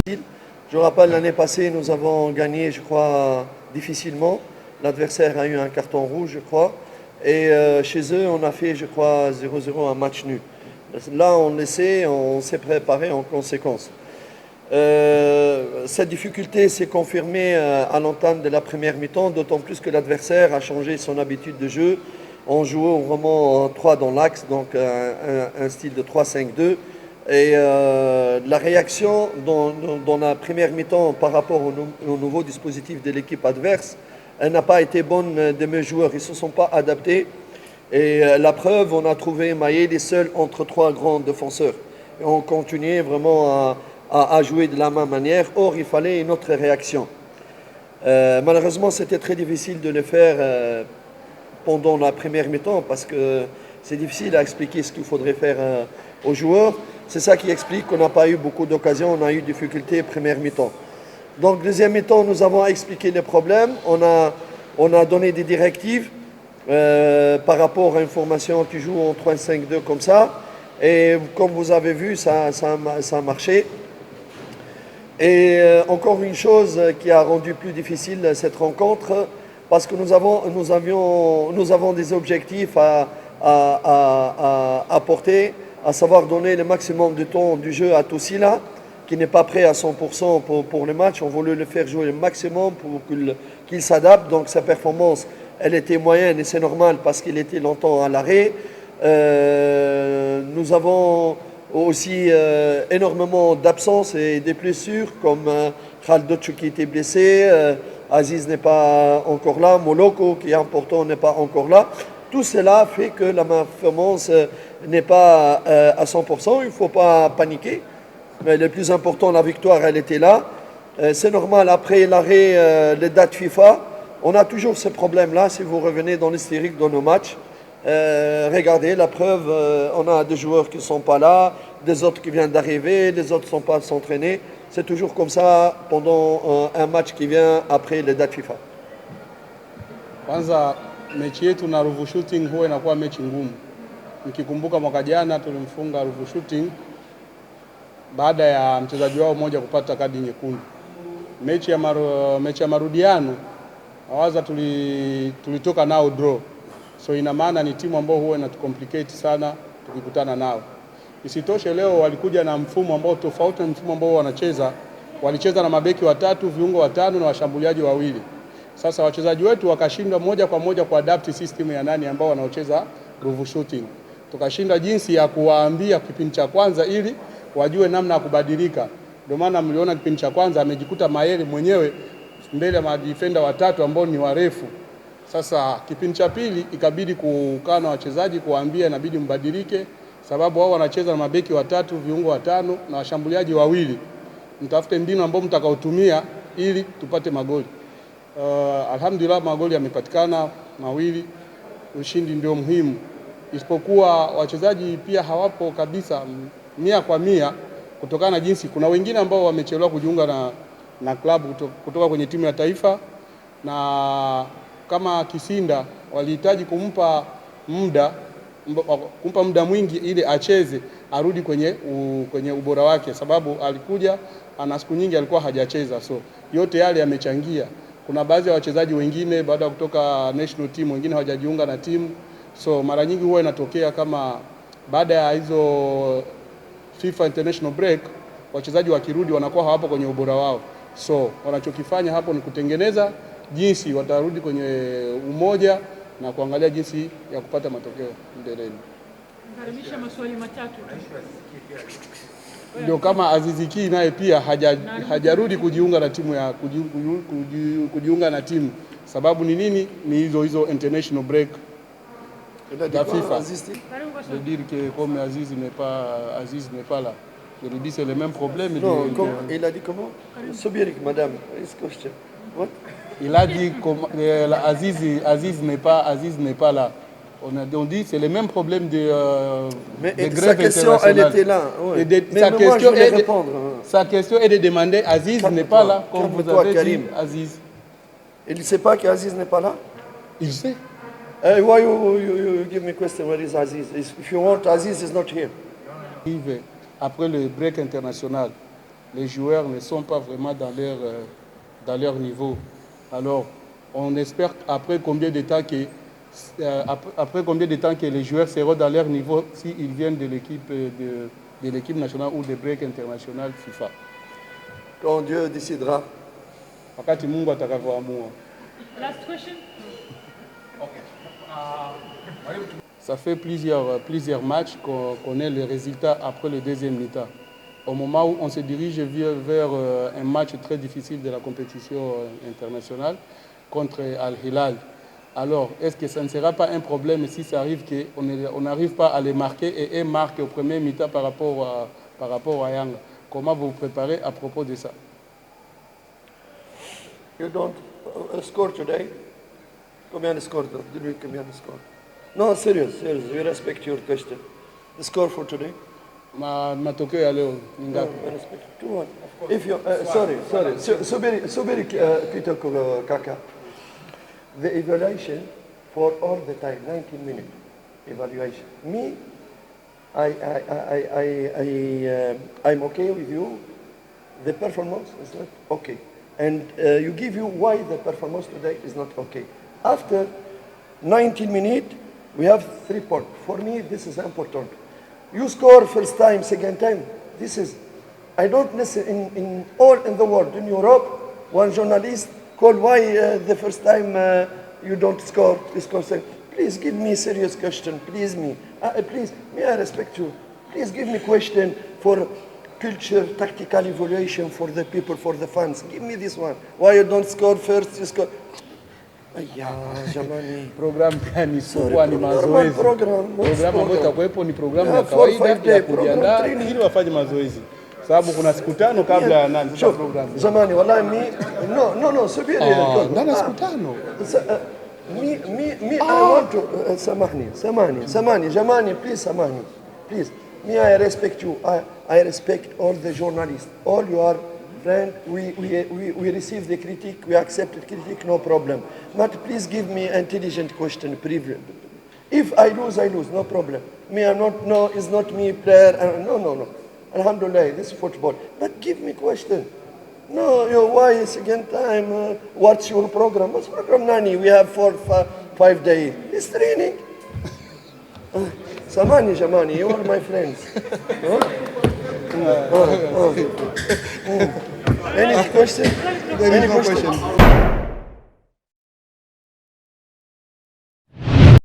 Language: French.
Je rappelle, l'année passée, nous avons gagné, je crois, difficilement. L'adversaire a eu un carton rouge, je crois. Et chez eux, on a fait, je crois, 0-0, un match nul. Là, on s'est préparé en conséquence. Cette difficulté s'est confirmée à l'entame de la première mi-temps, d'autant plus que l'adversaire a changé son habitude de jeu. On jouait vraiment en 3 dans l'axe, donc un style de 3-5-2. Et la réaction dans la première mi-temps par rapport au nouveau dispositif de l'équipe adverse, elle n'a pas été bonne de mes joueurs. Ils ne se sont pas adaptés. Et la preuve, on a trouvé Maïli seul entre 3 grands défenseurs. Et on continuait vraiment à jouer de la même manière. Or, il fallait une autre réaction. Malheureusement, c'était très difficile de le faire pendant la première mi-temps parce que c'est difficile à expliquer ce qu'il faudrait faire aux joueurs. C'est ça qui explique qu'on n'a pas eu beaucoup d'occasions, on a eu des difficultés première mi-temps. Donc deuxième mi-temps, nous avons expliqué les problèmes, on a donné des directives par rapport à une formation qui joue en 3-5-2 comme ça. Et comme vous avez vu, ça a marché. Et encore une chose qui a rendu plus difficile cette rencontre, parce que nous avons des objectifs à porter, à savoir donner le maximum de temps du jeu à Toussila, qui n'est pas prêt à 100% pour le match. On voulait le faire jouer le maximum pour qu'il s'adapte. Donc sa performance, elle était moyenne et c'est normal parce qu'il était longtemps à l'arrêt. Nous avons aussi énormément d'absences et des blessures, comme Khaldochou qui était blessé, Aziz n'est pas encore là, Moloko qui est important n'est pas encore là. Tout cela fait que la performance n'est pas à 100%. Il ne faut pas paniquer. Mais le plus important, la victoire, elle était là. C'est normal, après l'arrêt, les dates FIFA, on a toujours ce problème-là. Si vous revenez dans l'historique de nos matchs, regardez, la preuve, on a des joueurs qui ne sont pas là, des autres qui viennent d'arriver, des autres ne sont pas s'entraîner. C'est toujours comme ça pendant un match qui vient après les dates FIFA. Kwanza mechi yetu na Ruvu Shooting huwa inakuwa mechi ngumu. Nikikumbuka mwaka jana tulimfunga Ruvu Shooting baada ya mchezaji wao mmoja kupata kadi nyekundu. Mechi ya marudiano awaza tulitoka nao draw. So ina maana ni timu ambao huwa inatucomplicate sana tukikutana nao. Isitoshe leo walikuja na mfumo ambao tofauti na mfumo ambao wanacheza. Walicheza na mabeki watatu, viungo watano na washambuliaji wawili. Sasa wachezaji wetu wakashindwa moja kwa moja kuadapt system ya nani ambao wanaocheza Ruvu Shooting. Tukashindwa jinsi ya kuwaambia kipindi cha kwanza ili wajue namna ya kubadilika. Ndio maana mliona kipindi cha kwanza amejikuta Mayele mwenyewe mbele ya madefender watatu ambao ni warefu. Sasa kipindi cha pili ikabidi kukaa na wachezaji kuwaambia inabidi mbadilike, sababu wao wanacheza na mabeki watatu, viungo watano na washambuliaji wawili. Mtafute mbinu ambao mtakaotumia ili tupate magoli. Alhamdulillah magoli yamepatikana mawili, ushindi ndio muhimu. Isipokuwa wachezaji pia hawapo kabisa 100% kutokana na jinsi kuna wengine ambao wamechelewa kujiunga na klabu kutoka kwenye timu ya taifa, na kama Kisinda walihitaji kumpa muda mwingi ili acheze arudi kwenye ubora wake, sababu alikuja ana siku nyingi alikuwa hajacheza. So yote yale yamechangia. Kuna baadhi ya wachezaji wengine baada ya kutoka national team wengine hawajajiunga na timu. So mara nyingi huwa inatokea kama baada ya hizo FIFA international break wachezaji wakirudi wanakuwa hawapo kwenye ubora wao. So wanachokifanya hapo ni kutengeneza jinsi watarudi kwenye umoja na kuangalia jinsi ya kupata matokeo mbeleni. Karibisha maswali matatu. Ndio kama Aziz Ki naye pia hajarudi kujiunga na timu kujiunga na timu. Sababu ni nini? Ni hizo international break la FIFA. Je veux dire que comme Aziz n'est pas là. Je lui dis c'est le même problème. Non, il a dit comment? Sobirik, madame. What? Il a dit Aziz n'est pas là. On dit c'est le même problème de grève sa question, elle était là. Ouais. Sa question est de demander Aziz n'est pas là, comme vous avez dit Aziz. Il ne sait pas qu'Aziz n'est pas là? Il sait. Why you give me question where is Aziz? If you want, Aziz is not here. Après le break international, les joueurs ne sont pas vraiment dans leur niveau. Alors, on espère après combien de temps que les joueurs seront dans leur niveau s'ils viennent de l'équipe nationale ou de break international FIFA. Quand Dieu décidera. Wakati Mungu atakavyoamua. Last question. Ça fait plusieurs matchs qu'on connaît les résultats après le deuxième mi-temps. Au moment où on se dirige vers un match très difficile de la compétition internationale contre Al-Hilal. Alors, est-ce que ça ne sera pas un problème si ça arrive qu'on n'arrive pas à les marquer et eux marquent au premier mi-temps par rapport à Yanga? Comment vous vous préparez à propos de ça? You don't score today? Combien de score? Dis-lui combien de score? No, serious. We respect your question. The score for today? Matokeo ya leo ni No, ngapi? we respect 2-1. If you, sorry, Kitoko Kaka. The evaluation for all the time, 19 minute evaluation. Me, I'm okay with you. The performance is not okay. And you give you why the performance today is not okay. After 19 minutes, we have 3 points. For me, this is important. You score first time, second time. This is, I don't listen in the world, in Europe, one journalist called why the first time you don't score, this concern. Please give me serious question, please me. Please, may I respect you. Please give me question for culture, tactical evaluation for the people, for the fans. Give me this one. Why you don't score first, you score. Jamani. Programu gani? Sikuwa ni mazoezi. Program Ambayo itakuwepo ni programu ya Yeah, 4-5 kawaida day ya kujiandaa program ili wafanye mazoezi, sababu kuna siku 5 kabla ya nani Shuf, programu. Zamani, wallahi no, subiri. Ndani ya siku 5. Me, I want to, samani, Jamani, please, samani, please. Me, I respect you. I respect all the journalists. All you are friends. We receive the critique. We accept the critique. No problem. But please give me intelligent question. If I lose, no problem. Me, I'm not. No, it's not me player. No. Alhamdulillah, this is football. But give me question. No, why second time? What's your program? What's program, Nani? We have 4-5 days. It's training. Samani, Jamani, you are my friends. Any question? There is no question.